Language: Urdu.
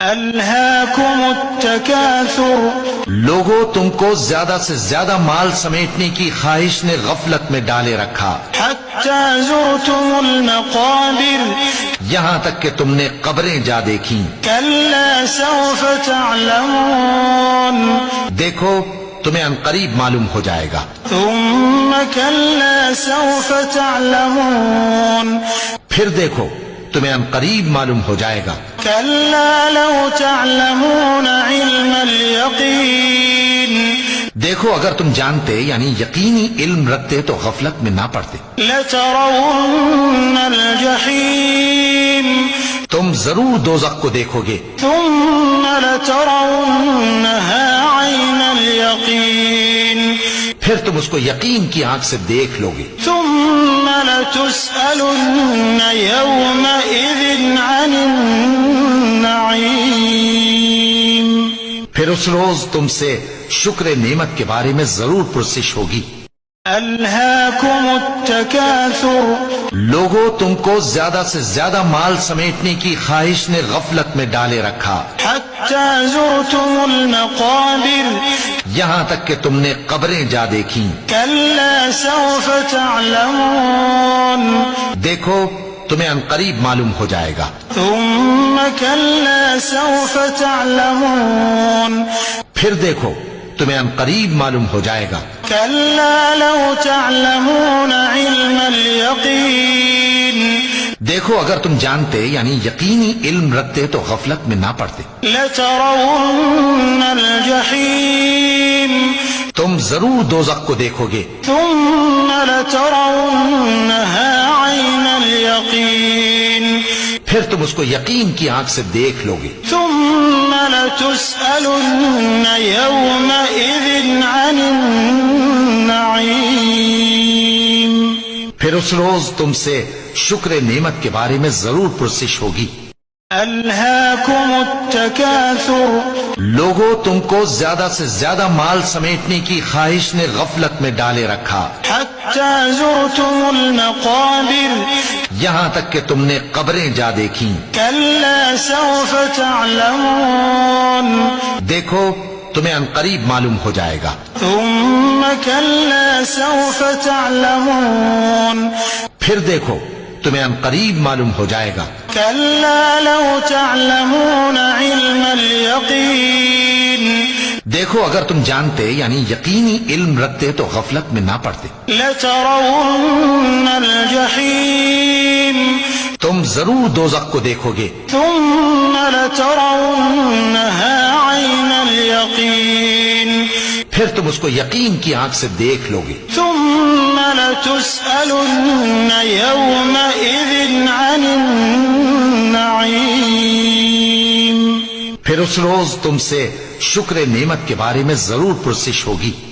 ألهاكم التكاثر لوگوں تم کو زیادہ سے زیادہ مال سمیٹنے کی خواہش نے غفلت میں ڈالے رکھا، حتى زرتم المقابر یہاں تک کہ تم نے قبریں جا دیکھیں۔ كلا سوف تعلمون دیکھو تمہیں عنقریب معلوم ہو جائے گا۔ ثم كلا سوف تعلمون پھر دیکھو تمہیں عنقریب معلوم ہو جائے گا۔ كلا لو تعلمون علم اليقين دیکھو اگر تم جانتے یعنی یقینی علم رکھتے تو غفلت میں نہ پڑتے، لترون الجحيم تم ضرور دوزخ کو دیکھو گے، ثم لترونها عين اليقين پھر تم اس کو یقین کی آنکھ سے دیکھ لو گے، ثم لتسألن يومئذ عن النعيم پھر اس روز تم سے شکر نعمت کے بارے میں ضرور پرسش ہوگی۔ ألهاكم التكاثر لوگوں تم کو زیادہ سے زیادہ مال سمیٹنے کی خواہش نے غفلت میں ڈالے رکھا، حتى زرتم المقابر یہاں تک کہ تم نے قبریں جا دیکھیں۔ كلا سوف تعلمون دیکھو تمہیں عنقریب معلوم ہو جائے گا۔ ثم كلا سوف تعلمون پھر دیکھو تمہیں عنقریب معلوم ہو جائے گا۔ كلا لو تعلمون علم اليقين دیکھو اگر تم جانتے یعنی یقینی علم رکھتے تو غفلت میں نہ پڑتے، لترون الجحيم تم ضرور دوزخ کو دیکھو گے، ثم لترونها عين اليقين پھر تم اس کو یقین کی آنکھ سے دیکھ لو گے، ثم لتسألن يومئذ عن النعيم پھر اس روز تم سے شکر نعمت کے بارے میں ضرور پرسش ہوگی۔ ألهاكم التكاثر لوگوں تم کو زیادہ سے زیادہ مال سمیٹنے کی خواہش نے غفلت میں ڈالے رکھا، حتى زرتم المقابر یہاں تک کہ تم نے قبریں جا دیکھیں۔ كلا سوف تعلمون دیکھو تمہیں عنقریب معلوم ہو جائے گا۔ ثم كلا سوف تعلمون پھر دیکھو تمہیں عنقریب معلوم ہو جائے گا۔ كلا لو تعلمون علم اليقين دیکھو اگر تم جانتے یعنی یقینی علم رکھتے تو غفلت میں نہ پڑتے، لترون الجحيم تم ضرور دوزخ کو دیکھو گے، ثم لترونها عين اليقين پھر تم اس کو یقین کی آنکھ سے دیکھ لو گے، ثم لتسألن يومئذ عن النعيم پھر اس روز تم سے شکر نعمت کے بارے میں ضرور پرسش ہوگی۔